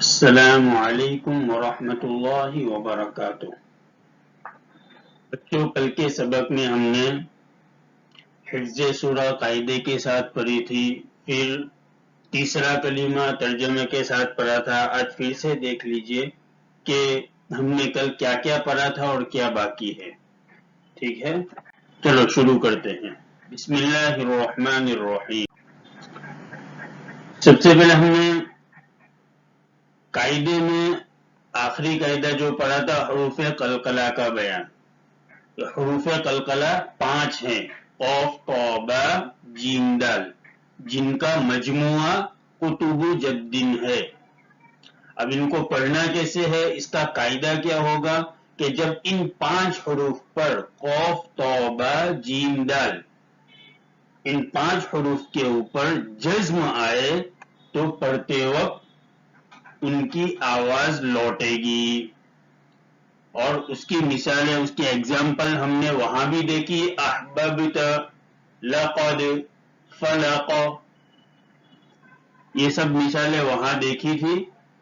السلام علیکم ورحمۃ اللہ وبرکاتہ۔ بچوں، کل کے سبق میں ہم نے حفظ سورہ قاعدے کے ساتھ پڑھی تھی، پھر تیسرا کلمہ ترجمے کے ساتھ پڑھا تھا۔ آج پھر سے دیکھ لیجئے کہ ہم نے کل کیا کیا پڑھا تھا اور کیا باقی ہے۔ ٹھیک ہے، چلو شروع کرتے ہیں۔ بسم اللہ الرحمن الرحیم۔ سب سے پہلے ہم نے قاعدے میں آخری قاعدہ جو پڑھا تھا حروف قلقلہ کا بیان۔ حروف قلقلہ 5 ہیں، قاف طا با جیم دال، جن کا مجموعہ کتب جد ہے۔ اب ان کو پڑھنا کیسے ہے، اس کا قاعدہ کیا ہوگا کہ جب ان 5 حروف پر قاف طا با جیم دال ان 5 حروف کے اوپر جزم آئے تو پڑھتے وقت ان کی آواز لوٹے گی، اور اس کی مثالیں، اس کی ایگزامپل ہم نے وہاں بھی دیکھی، احببت، لقد، فلق، یہ سب مثالیں وہاں دیکھی تھی،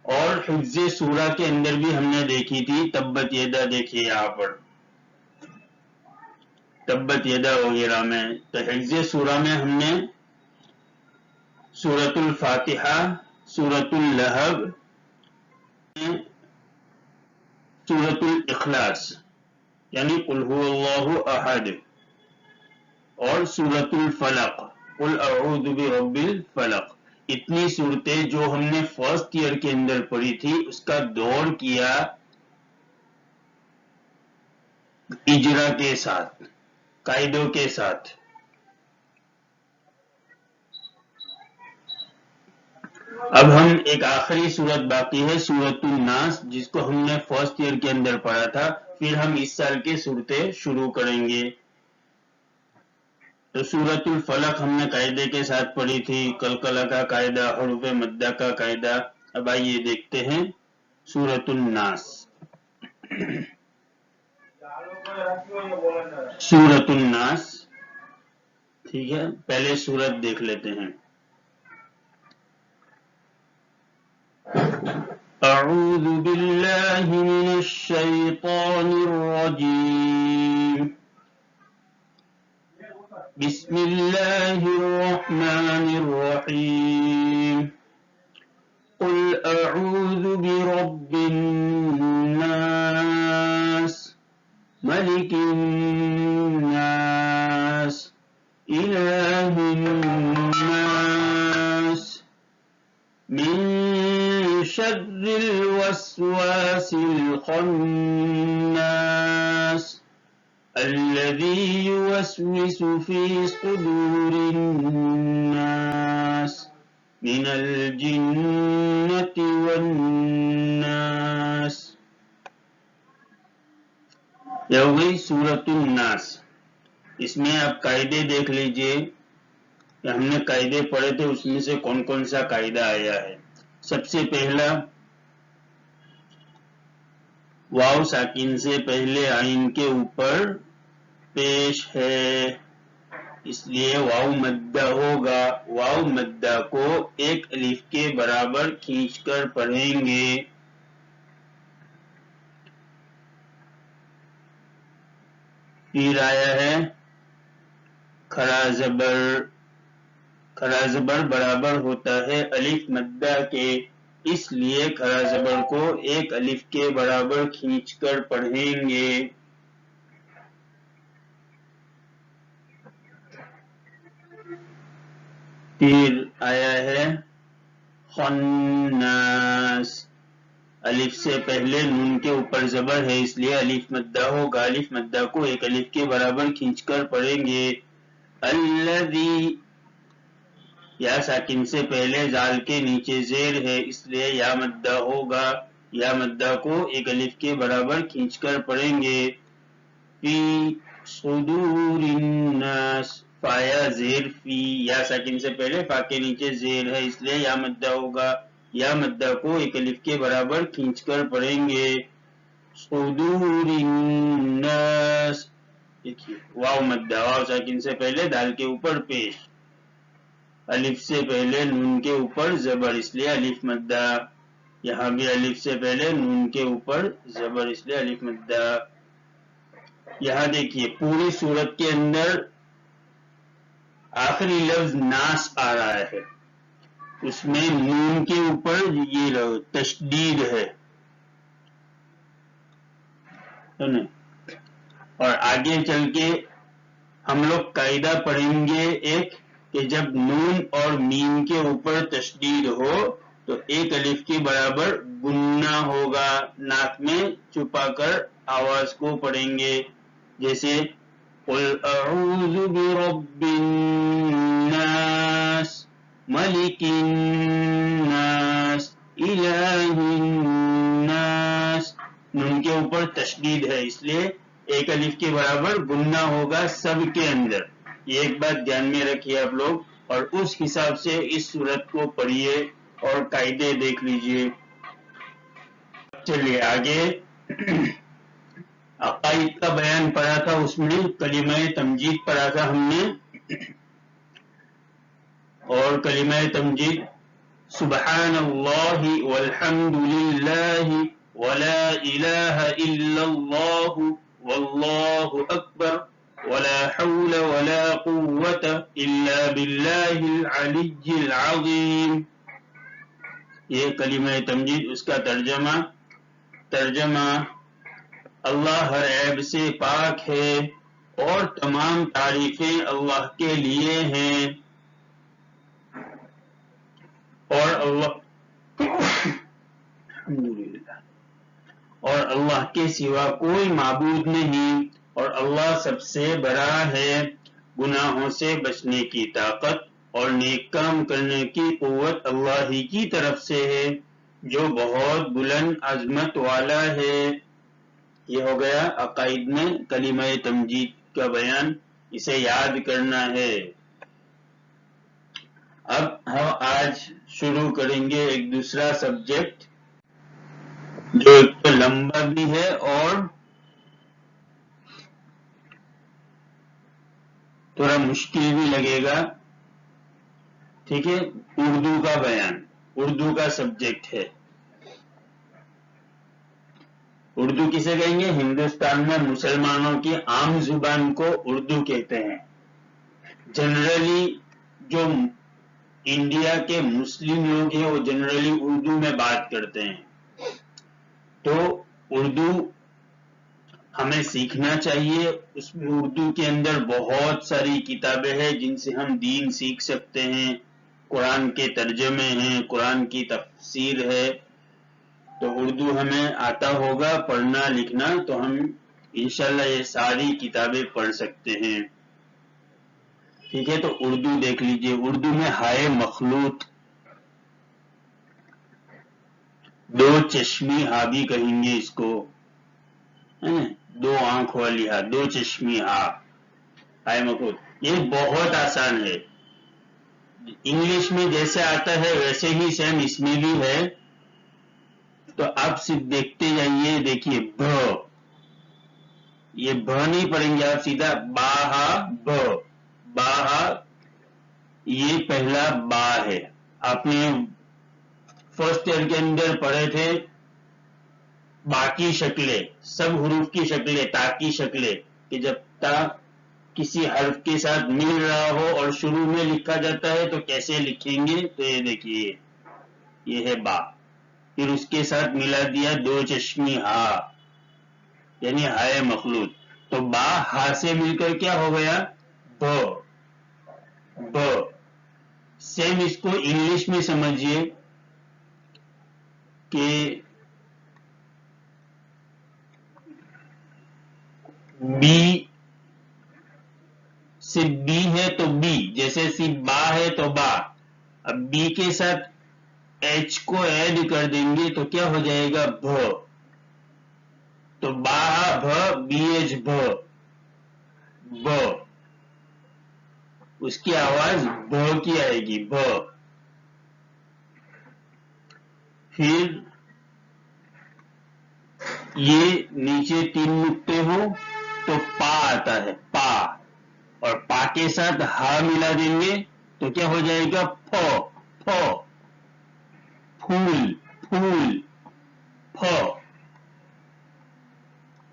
اور حفظ سورہ کے اندر بھی ہم نے دیکھی تھی، تبت یدا دیکھیے یہاں پر، تبت یدا وغیرہ میں۔ تو حفظ سورہ میں ہم نے سورۃ الفاتحہ، سورۃ اللہب، سورۃ الاخلاص یعنی قل هو اللہ احد، اور سورۃ الفلق قل اعوذ برب الفلق، اتنی صورتیں جو ہم نے فرسٹ ایئر کے اندر پڑھی تھی، اس کا دور کیا اجرا کے ساتھ، قاعدوں کے ساتھ۔ اب ہم ایک آخری سورت باقی ہے سورۃ الناس، جس کو ہم نے فرسٹ ایئر کے اندر پڑھا تھا، پھر ہم اس سال کی صورتیں شروع کریں گے۔ تو سورۃ الفلق ہم نے قاعدے کے ساتھ پڑھی تھی، قلقلہ کا قاعدہ، حروف مدہ کا قاعدہ۔ اب آئیے دیکھتے ہیں سورۃ الناس۔ سورۃ الناس، ٹھیک ہے، پہلے سورت دیکھ لیتے ہیں۔ اعوذ باللہ من الشیطان الرجیم، بسم اللہ الرحمن الرحیم، قل اعوذ برب الناس، ملک الناس، الہ الناس، من شر الوسواس الخناس، الذي يوسوس في صدور الناس من الجنة والناس۔ یہ ہو گئی سورۃ الناس۔ اس میں آپ قاعدے دیکھ لیجئے کہ ہم نے قاعدے پڑھے تھے، اس میں سے کون کون سا قاعدہ آیا ہے۔ سب سے پہلا، واو ساکن سے پہلے عین کے اوپر پیش ہے، اس لیے واو مدہ ہوگا۔ واو مدہ کو ایک الف کے برابر کھینچ کر پڑھیں گے۔ پھر آیا ہے کھڑا زبر، کھڑا زبر برابر ہوتا ہے الف مدہ کے، اس لیے کھڑا زبر کو ایک الف کے برابر کھینچ کر پڑھیں گے۔ پھر آیا ہے خناس، الف سے پہلے نون کے اوپر زبر ہے، اس لیے الف مدہ ہوگا، الف مدہ کو ایک الف کے برابر کھینچ کر پڑھیں گے۔ الذی، یا ساکن سے پہلے زال کے نیچے زیر ہے، اس لیے یا مدہ ہوگا، یا مدہ کو ایک الف کے برابر کھینچ کر پڑھیں گے۔ فی صدور الناس، فایا زیر فی، یا ساکن سے پہلے فا کے نیچے زیر ہے، اس لیے یا مدہ ہوگا، یا مدہ کو ایک الف کے برابر کھینچ کر پڑھیں گے۔ صدور الناس، دیکھیے واو مدہ، واو ساکن سے پہلے دال کے اوپر پیش، الف سے پہلے نون کے اوپر زبر، اس لیے الف مدہ۔ یہاں بھی الف سے پہلے نون کے اوپر زبر، اس لیے الف مدہ. یہاں دیکھیے پوری صورت کے اندر آخری لفظ ناس آ رہا ہے، اس میں نون کے اوپر یہ تشدید ہے نا؟ اور آگے چل کے ہم لوگ قاعدہ پڑھیں گے ایک، کہ جب نون اور میم کے اوپر تشدید ہو تو ایک الف کے برابر گننا ہوگا، ناک میں چھپا کر آواز کو پڑھیں گے، جیسے قل اعوذ برب الناس ملک الناس الہ الناس. نون کے اوپر تشدید ہے، اس لیے ایک الف کے برابر گننا ہوگا سب کے اندر. یہ ایک بات دھیان میں رکھیے آپ لوگ، اور اس حساب سے اس صورت کو پڑھیے اور قاعدے دیکھ لیجئے. چلیے آگے عقائد کا بیان پڑھا تھا، اس میں کلمہ تمجید پڑھا تھا ہم نے، اور کلمہ تمجید سبحان اللہ والحمد للہ ولا الہ الا اللہ واللہ اکبر ولا حول ولا قوة الا باللہ العلی العظیم. یہ کلمہ تمجید، اس کا ترجمہ اللہ ہر عیب سے پاک ہے اور تمام تعریفیں اللہ کے لیے ہیں، اور اللہ کے سوا کوئی معبود نہیں، اور اللہ سب سے بڑا ہے. گناہوں سے بچنے کی طاقت اور نیک کام کرنے کی قوت اللہ ہی کی طرف سے ہے جو بہت بلند عظمت والا ہے. یہ ہو گیا عقائد میں کلمہ تمجید کا بیان، اسے یاد کرنا ہے. اب ہم آج شروع کریں گے ایک دوسرا سبجیکٹ جو ایک تو لمبا بھی ہے اور تھوڑا مشکل بھی لگے گا. ٹھیک ہے، اردو کا بیان، اردو کا سبجیکٹ ہے. اردو کسے کہیں گے؟ ہندوستان میں مسلمانوں کی عام زبان کو اردو کہتے ہیں. جنرلی جو انڈیا کے مسلم لوگ ہیں وہ جنرلی اردو میں بات کرتے ہیں، تو اردو ہمیں سیکھنا چاہیے. اس میں اردو کے اندر بہت ساری کتابیں ہیں جن سے ہم دین سیکھ سکتے ہیں، قرآن کے ترجمے ہیں، قرآن کی تفسیر ہے. تو اردو ہمیں آتا ہوگا پڑھنا لکھنا تو ہم انشاءاللہ یہ ساری کتابیں پڑھ سکتے ہیں. ٹھیک ہے، تو اردو دیکھ لیجئے. اردو میں ہائے مخلوط، دو چشمی ہا بھی کہیں گے اس کو، دو آنکھ والی ہا، دو چشمی ہا، ہائے مخلوط. یہ بہت آسان ہے، انگلش میں جیسے آتا ہے ویسے ہی سیم اس میں بھی ہے. تو آپ صرف دیکھتے جائیے. دیکھیے ب، یہ ب نہیں پڑھیں گے آپ، سیدھا با ہا ب، با ہا، یہ پہلا با ہے. آپ نے فرسٹ ایئر کے اندر پڑھے تھے باقی شکلیں، سب حروف کی شکلیں، تا کی شکلیں، کہ جب تا کسی حرف کے ساتھ مل رہا ہو اور شروع میں لکھا جاتا ہے تو کیسے لکھیں گے. تو یہ دیکھیے یہ ہے با، پھر اس کے ساتھ ملا دیا دو چشمی ہا یعنی ہائے مخلوط. تو با ہا سے مل کر کیا ہو گیا؟ ب. ب سیم اس کو انگلش میں سمجھیے کہ بی، صرف بی ہے تو بی، جیسے صرف با ہے تو با. اب بی کے ساتھ ایچ کو ایڈ کر دیں گے تو کیا ہو جائے گا؟ ب. تو با ب، بی ایچ ب، ب. اس کی آواز ب کی آئے گی، ب. پھر یہ نیچے تین نقطے ہوں تو پا آتا ہے، پا، اور پا کے ساتھ ہا ملا دیں گے تو کیا ہو جائے گا؟ پھو، پھو، پھول، پھول.